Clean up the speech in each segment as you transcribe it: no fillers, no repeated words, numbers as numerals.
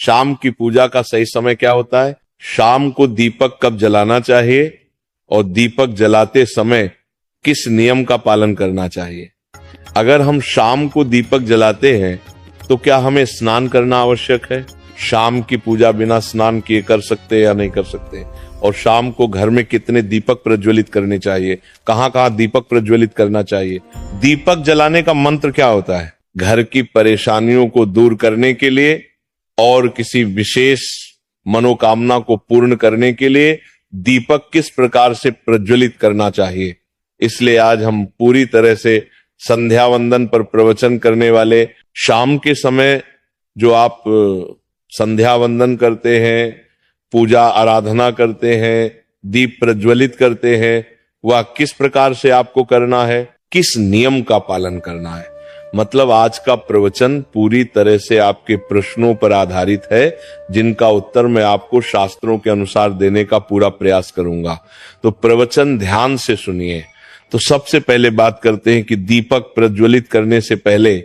शाम की पूजा का सही समय क्या होता है, शाम को दीपक कब जलाना चाहिए और दीपक जलाते समय किस नियम का पालन करना चाहिए। अगर हम शाम को दीपक जलाते हैं तो क्या हमें स्नान करना आवश्यक है? शाम की पूजा बिना स्नान किए कर सकते हैं या नहीं कर सकते? और शाम को घर में कितने दीपक प्रज्वलित करने चाहिए, कहां कहां दीपक प्रज्वलित करना चाहिए? दीपक जलाने का मंत्र क्या होता है? घर की परेशानियों को दूर करने के लिए और किसी विशेष मनोकामना को पूर्ण करने के लिए दीपक किस प्रकार से प्रज्वलित करना चाहिए। इसलिए आज हम पूरी तरह से संध्या वंदन पर प्रवचन करने वाले, शाम के समय जो आप संध्या वंदन करते हैं, पूजा आराधना करते हैं, दीप प्रज्वलित करते हैं, वह किस प्रकार से आपको करना है, किस नियम का पालन करना है। मतलब आज का प्रवचन पूरी तरह से आपके प्रश्नों पर आधारित है, जिनका उत्तर मैं आपको शास्त्रों के अनुसार देने का पूरा प्रयास करूंगा। तो प्रवचन ध्यान से सुनिए। तो सबसे पहले बात करते हैं कि दीपक प्रज्वलित करने से पहले,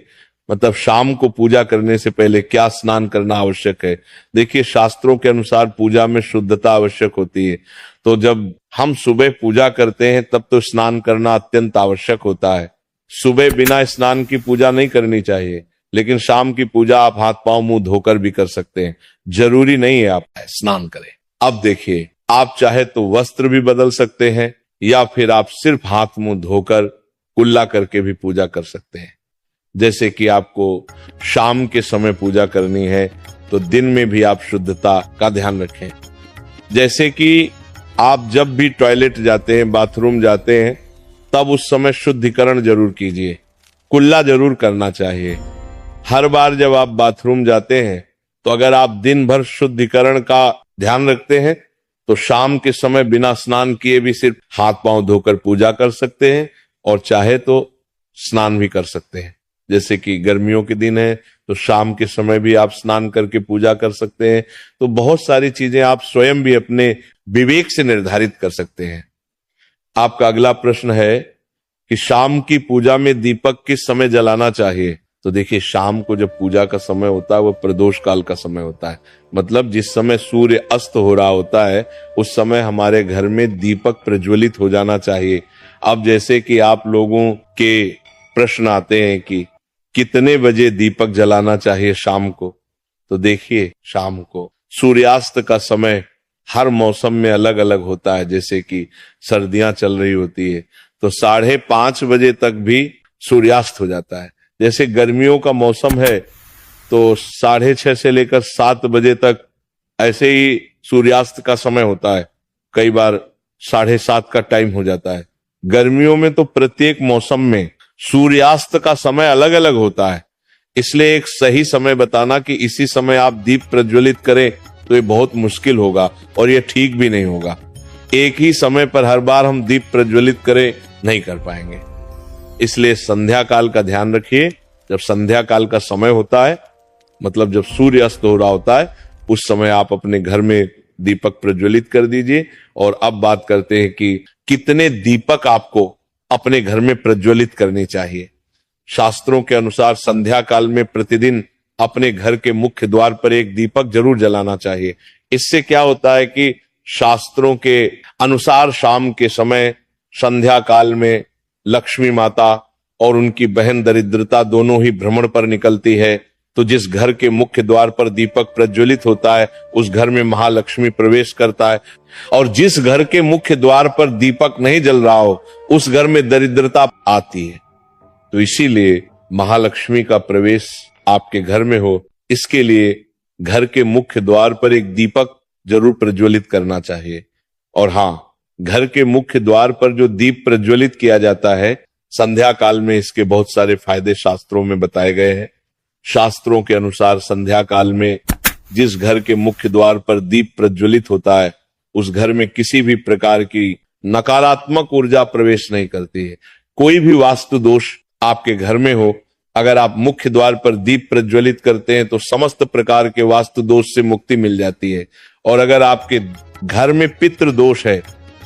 मतलब शाम को पूजा करने से पहले क्या स्नान करना आवश्यक है। देखिए, शास्त्रों के अनुसार पूजा में शुद्धता आवश्यक होती है। तो जब हम सुबह पूजा करते हैं तब तो स्नान करना अत्यंत आवश्यक होता है। सुबह बिना स्नान की पूजा नहीं करनी चाहिए, लेकिन शाम की पूजा आप हाथ पांव मुंह धोकर भी कर सकते हैं, जरूरी नहीं है आप स्नान करें। अब देखिए, आप चाहे तो वस्त्र भी बदल सकते हैं या फिर आप सिर्फ हाथ मुंह धोकर कुल्ला करके भी पूजा कर सकते हैं। जैसे कि आपको शाम के समय पूजा करनी है तो दिन में भी आप शुद्धता का ध्यान रखें। जैसे कि आप जब भी टॉयलेट जाते हैं, बाथरूम जाते हैं, तब उस समय शुद्धिकरण जरूर कीजिए, कुल्ला जरूर करना चाहिए। हर बार जब आप बाथरूम जाते हैं तो अगर आप दिन भर शुद्धिकरण का ध्यान रखते हैं तो शाम के समय बिना स्नान किए भी सिर्फ हाथ पांव धोकर पूजा कर सकते हैं और चाहे तो स्नान भी कर सकते हैं। जैसे कि गर्मियों के दिन है तो शाम के समय भी आप स्नान करके पूजा कर सकते हैं। तो बहुत सारी चीजें आप स्वयं भी अपने विवेक से निर्धारित कर सकते हैं। आपका अगला प्रश्न है कि शाम की पूजा में दीपक किस समय जलाना चाहिए। तो देखिए, शाम को जब पूजा का समय होता है वो प्रदोष काल का समय होता है, मतलब जिस समय सूर्य अस्त हो रहा होता है उस समय हमारे घर में दीपक प्रज्वलित हो जाना चाहिए। अब जैसे कि आप लोगों के प्रश्न आते हैं कि कितने बजे दीपक जलाना चाहिए शाम को, तो देखिए, शाम को सूर्यास्त का समय हर मौसम में अलग अलग होता है। जैसे कि सर्दियां चल रही होती है तो 5:30 बजे तक भी सूर्यास्त हो जाता है। जैसे गर्मियों का मौसम है तो 6:30 से लेकर 7 बजे तक ऐसे ही सूर्यास्त का समय होता है। कई बार 7:30 का टाइम हो जाता है। गर्मियों में तो प्रत्येक मौसम में सूर्यास्त का समय अलग अलग होता है। इसलिए एक सही समय बताना कि इसी समय आप दीप प्रज्वलित करें तो ये बहुत मुश्किल होगा और ये ठीक भी नहीं होगा। एक ही समय पर हर बार हम दीप प्रज्वलित करें नहीं कर पाएंगे। इसलिए संध्या काल का ध्यान रखिए। जब संध्या काल का समय होता है, मतलब जब सूर्य अस्त हो रहा होता है, उस समय आप अपने घर में दीपक प्रज्वलित कर दीजिए। और अब बात करते हैं कि कितने दीपक आपको अपने घर में प्रज्वलित करनी चाहिए। शास्त्रों के अनुसार संध्या काल में प्रतिदिन अपने घर के मुख्य द्वार पर एक दीपक जरूर जलाना चाहिए। इससे क्या होता है कि शास्त्रों के अनुसार शाम के समय संध्या काल में लक्ष्मी माता और उनकी बहन दरिद्रता दोनों ही भ्रमण पर निकलती है। तो जिस घर के मुख्य द्वार पर दीपक प्रज्वलित होता है उस घर में महालक्ष्मी प्रवेश करता है, और जिस घर के मुख्य द्वार पर दीपक नहीं जल रहा हो उस घर में दरिद्रता आती है। तो इसीलिए महालक्ष्मी का प्रवेश आपके घर में हो, इसके लिए घर के मुख्य द्वार पर एक दीपक जरूर प्रज्वलित करना चाहिए। और हाँ, घर के मुख्य द्वार पर जो दीप प्रज्वलित किया जाता है संध्या काल में, इसके बहुत सारे फायदे शास्त्रों में बताए गए हैं। शास्त्रों के अनुसार संध्या काल में जिस घर के मुख्य द्वार पर दीप प्रज्वलित होता है उस घर में किसी भी प्रकार की नकारात्मक ऊर्जा प्रवेश नहीं करती है। कोई भी वास्तु दोष आपके घर में हो, अगर आप मुख्य द्वार पर दीप प्रज्वलित करते हैं तो समस्त प्रकार के वास्तु दोष से मुक्ति मिल जाती है। और अगर आपके घर में पितृ दोष है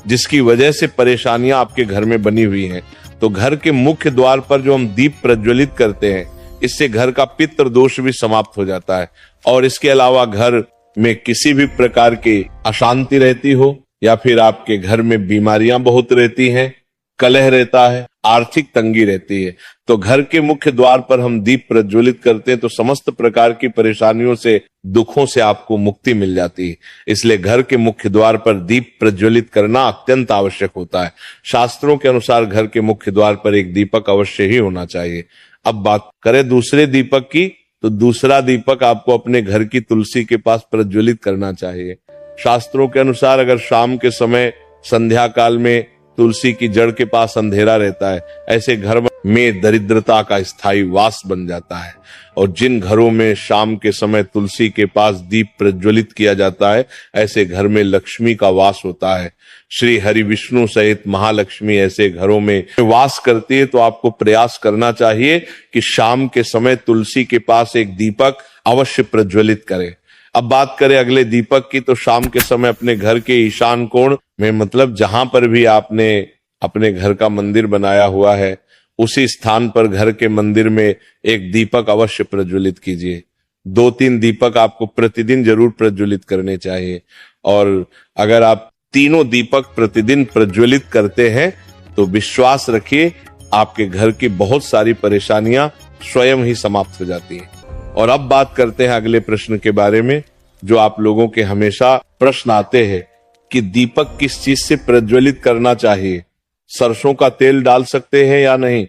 जिसकी वजह से परेशानियां आपके घर में बनी हुई हैं, तो घर के मुख्य द्वार पर जो हम दीप प्रज्वलित करते हैं इससे घर का पितृ दोष भी समाप्त हो जाता है और इसके अलावा घर में किसी भी प्रकार की अशांति रहती हो या फिर आपके घर में बीमारियां बहुत रहती हैं, कलह रहता है, आर्थिक तंगी रहती है, तो घर के मुख्य द्वार पर हम दीप प्रज्वलित करते हैं तो समस्त प्रकार की परेशानियों से, दुखों से आपको मुक्ति मिल जाती है। इसलिए घर के मुख्य द्वार पर दीप प्रज्वलित करना अत्यंत आवश्यक होता है। शास्त्रों के अनुसार घर के मुख्य द्वार पर एक दीपक अवश्य ही होना चाहिए। अब बात करें दूसरे दीपक की, तो दूसरा दीपक आपको अपने घर की तुलसी के पास प्रज्वलित करना चाहिए। शास्त्रों के अनुसार अगर शाम के समय संध्या काल में तुलसी की जड़ के पास अंधेरा रहता है, ऐसे घर में दरिद्रता का स्थायी वास बन जाता है। और जिन घरों में शाम के समय तुलसी के पास दीप प्रज्वलित किया जाता है, ऐसे घर में लक्ष्मी का वास होता है। श्री हरि विष्णु सहित महालक्ष्मी ऐसे घरों में वास करती है। तो आपको प्रयास करना चाहिए कि शाम के समय तुलसी के पास एक दीपक अवश्य प्रज्वलित करें। अब बात करें अगले दीपक की, तो शाम के समय अपने घर के ईशान कोण में, मतलब जहां पर भी आपने अपने घर का मंदिर बनाया हुआ है, उसी स्थान पर घर के मंदिर में एक दीपक अवश्य प्रज्वलित कीजिए। 2-3 दीपक आपको प्रतिदिन जरूर प्रज्वलित करने चाहिए। और अगर आप तीनों दीपक प्रतिदिन प्रज्वलित करते हैं तो विश्वास रखिए आपके घर की बहुत सारी परेशानियां स्वयं ही समाप्त हो जाती हैं। और अब बात करते हैं अगले प्रश्न के बारे में, जो आप लोगों के हमेशा प्रश्न आते हैं कि दीपक किस चीज से प्रज्वलित करना चाहिए। सरसों का तेल डाल सकते हैं या नहीं,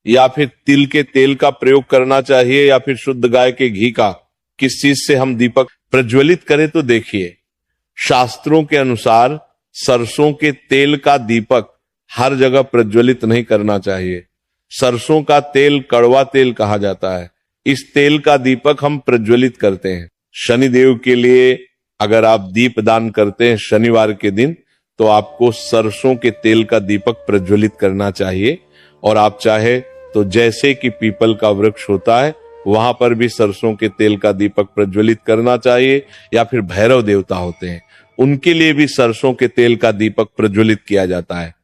या फिर तिल के तेल का प्रयोग करना चाहिए, या फिर शुद्ध गाय के घी का, किस चीज से हम दीपक प्रज्वलित करें। तो देखिए, शास्त्रों के अनुसार सरसों के तेल का दीपक हर जगह प्रज्वलित नहीं करना चाहिए। सरसों का तेल कड़वा तेल कहा जाता है। इस तेल का दीपक हम प्रज्वलित करते हैं शनिदेव के लिए। अगर आप दीप दान करते हैं शनिवार के दिन, तो आपको सरसों के तेल का दीपक प्रज्वलित करना चाहिए। और आप चाहे तो जैसे कि पीपल का वृक्ष होता है, वहां पर भी सरसों के तेल का दीपक प्रज्वलित करना चाहिए। या फिर भैरव देवता होते हैं, उनके लिए भी सरसों के तेल का दीपक प्रज्वलित किया जाता है।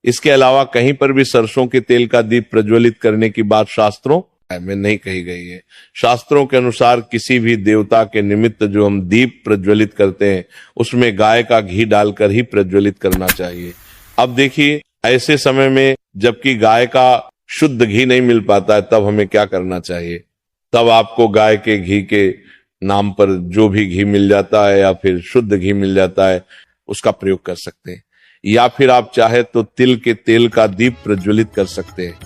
इसके अलावा कहीं पर भी सरसों के तेल का दीप प्रज्वलित करने की बात शास्त्रों में नहीं कही गई है। शास्त्रों के अनुसार किसी भी देवता के निमित्त जो हम दीप प्रज्वलित करते हैं, उसमें गाय का घी डालकर ही प्रज्वलित करना चाहिए। अब देखिए, ऐसे समय में जबकि गाय का शुद्ध घी नहीं मिल पाता है, तब हमें क्या करना चाहिए। तब आपको गाय के घी के नाम पर जो भी घी मिल जाता है या फिर शुद्ध घी मिल जाता है, उसका प्रयोग कर सकते हैं। या फिर आप चाहे तो तिल के तेल का दीप प्रज्वलित कर सकते हैं।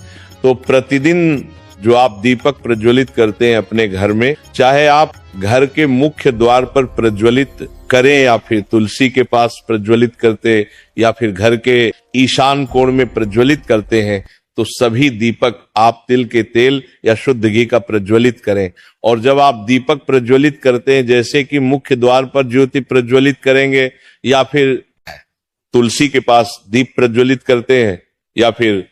तो प्रतिदिन जो आप दीपक प्रज्वलित करते हैं अपने घर में, चाहे आप घर के मुख्य द्वार पर प्रज्वलित करें या फिर तुलसी के पास प्रज्वलित करते या फिर घर के ईशान कोण में प्रज्वलित करते हैं, तो सभी दीपक आप तिल के तेल या शुद्ध घी का प्रज्वलित करें। और जब आप दीपक प्रज्वलित करते हैं, जैसे कि मुख्य द्वार पर ज्योति प्रज्वलित करेंगे या फिर तुलसी के पास दीप प्रज्वलित करते हैं या फिर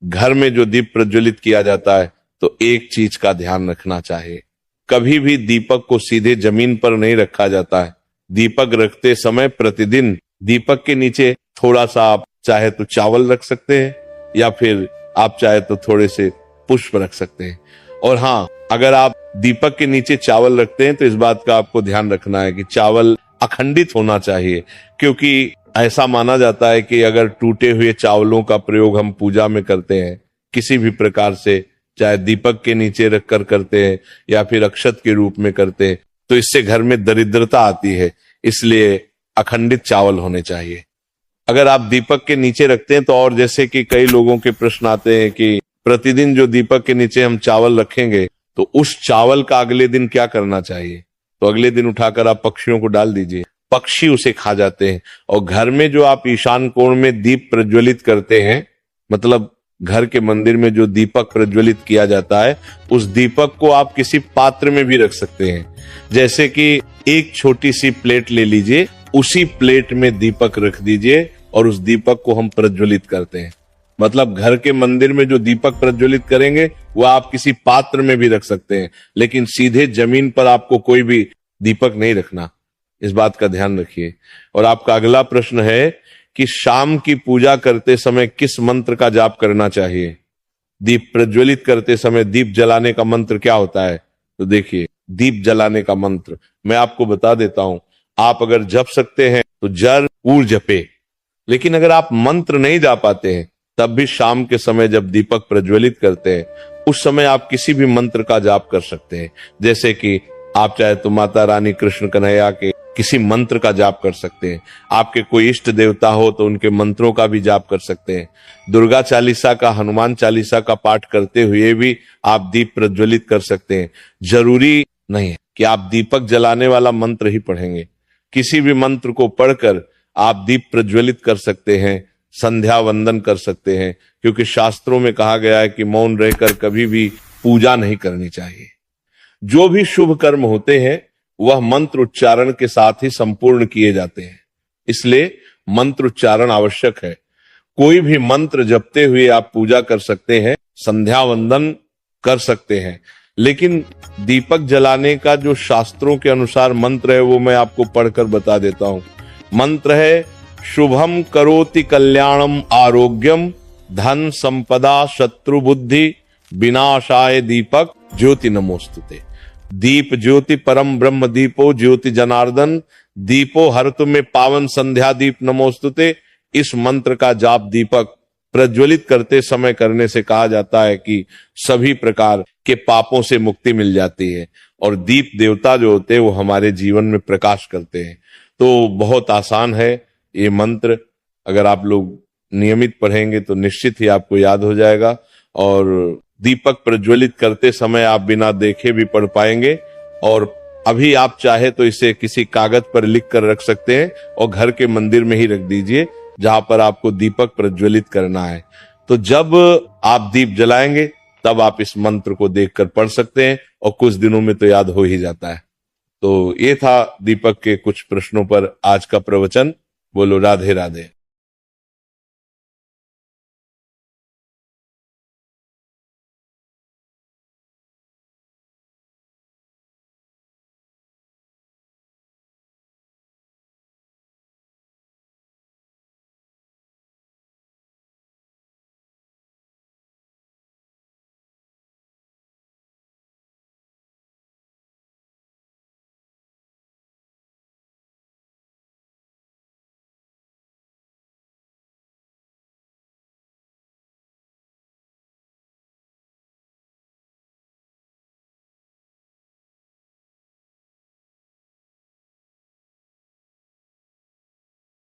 घर में जो दीप प्रज्वलित किया जाता है, तो एक चीज का ध्यान रखना चाहिए, कभी भी दीपक को सीधे जमीन पर नहीं रखा जाता है। दीपक रखते समय प्रतिदिन दीपक के नीचे थोड़ा सा आप चाहे तो चावल रख सकते हैं या फिर आप चाहे तो थोड़े से पुष्प रख सकते हैं। और हाँ, अगर आप दीपक के नीचे चावल रखते हैं तो इस बात का आपको ध्यान रखना है कि चावल अखंडित होना चाहिए, क्योंकि ऐसा माना जाता है कि अगर टूटे हुए चावलों का प्रयोग हम पूजा में करते हैं किसी भी प्रकार से, चाहे दीपक के नीचे रखकर करते हैं या फिर अक्षत के रूप में करते हैं, तो इससे घर में दरिद्रता आती है। इसलिए अखंडित चावल होने चाहिए। अगर आप दीपक के नीचे रखते हैं तो, और जैसे कि कई लोगों के प्रश्न आते हैं कि प्रतिदिन जो दीपक के नीचे हम चावल रखेंगे, तो उस चावल का अगले दिन क्या करना चाहिए। तो अगले दिन उठाकर आप पक्षियों को डाल दीजिए, पक्षी उसे खा जाते हैं। और घर में जो आप ईशान कोण में दीप प्रज्वलित करते हैं, मतलब घर के मंदिर में जो दीपक प्रज्वलित किया जाता है, उस दीपक को आप किसी पात्र में भी रख सकते हैं। जैसे कि एक छोटी सी प्लेट ले लीजिए, उसी प्लेट में दीपक रख दीजिए और उस दीपक को हम प्रज्वलित करते हैं। मतलब घर के मंदिर में जो दीपक प्रज्वलित करेंगे वह आप किसी पात्र में भी रख सकते हैं, लेकिन सीधे जमीन पर आपको कोई भी दीपक नहीं रखना, इस बात का ध्यान रखिए। और आपका अगला प्रश्न है कि शाम की पूजा करते समय किस मंत्र का जाप करना चाहिए। दीप प्रज्वलित करते समय दीप जलाने का मंत्र क्या होता है। तो देखिए, दीप जलाने का मंत्र मैं आपको बता देता हूं। आप अगर जप सकते हैं तो जरूर जपे, लेकिन अगर आप मंत्र नहीं जा पाते हैं तब भी शाम के समय जब दीपक प्रज्वलित करते हैं उस समय आप किसी भी मंत्र का जाप कर सकते हैं। जैसे कि आप चाहे तो माता रानी कृष्ण कन्हैया के किसी मंत्र का जाप कर सकते हैं, आपके कोई इष्ट देवता हो तो उनके मंत्रों का भी जाप कर सकते हैं, दुर्गा चालीसा का, हनुमान चालीसा का पाठ करते हुए भी आप दीप प्रज्वलित कर सकते हैं। जरूरी नहीं है कि आप दीपक जलाने वाला मंत्र ही पढ़ेंगे, किसी भी मंत्र को पढ़कर आप दीप प्रज्वलित कर सकते हैं, संध्या वंदन कर सकते हैं, क्योंकि शास्त्रों में कहा गया है कि मौन रहकर कभी भी पूजा नहीं करनी चाहिए। जो भी शुभ कर्म होते हैं वह मंत्र उच्चारण के साथ ही संपूर्ण किए जाते हैं, इसलिए मंत्र उच्चारण आवश्यक है। कोई भी मंत्र जपते हुए आप पूजा कर सकते हैं, संध्या वंदन कर सकते हैं, लेकिन दीपक जलाने का जो शास्त्रों के अनुसार मंत्र है वो मैं आपको पढ़कर बता देता हूं। मंत्र है शुभम करोति कल्याणम आरोग्यम धन संपदा शत्रु बुद्धि विनाशाय दीपक ज्योति नमोस्तुते। दीप ज्योति परम ब्रह्म दीपो ज्योति जनार्दन दीपो हरतु में पावन संध्या दीप नमोस्तुते। इस मंत्र का जाप दीपक प्रज्वलित करते समय करने से कहा जाता है कि सभी प्रकार के पापों से मुक्ति मिल जाती है और दीप देवता जो होते हैं वो हमारे जीवन में प्रकाश करते हैं। तो बहुत आसान है ये मंत्र, अगर आप लोग नियमित पढ़ेंगे तो निश्चित ही आपको याद हो जाएगा और दीपक प्रज्वलित करते समय आप बिना देखे भी पढ़ पाएंगे। और अभी आप चाहे तो इसे किसी कागज पर लिख कर रख सकते हैं और घर के मंदिर में ही रख दीजिए जहां पर आपको दीपक प्रज्वलित करना है। तो जब आप दीप जलाएंगे तब आप इस मंत्र को देखकर पढ़ सकते हैं और कुछ दिनों में तो याद हो ही जाता है। तो ये था दीपक के कुछ प्रश्नों पर आज का प्रवचन। बोलो राधे राधे।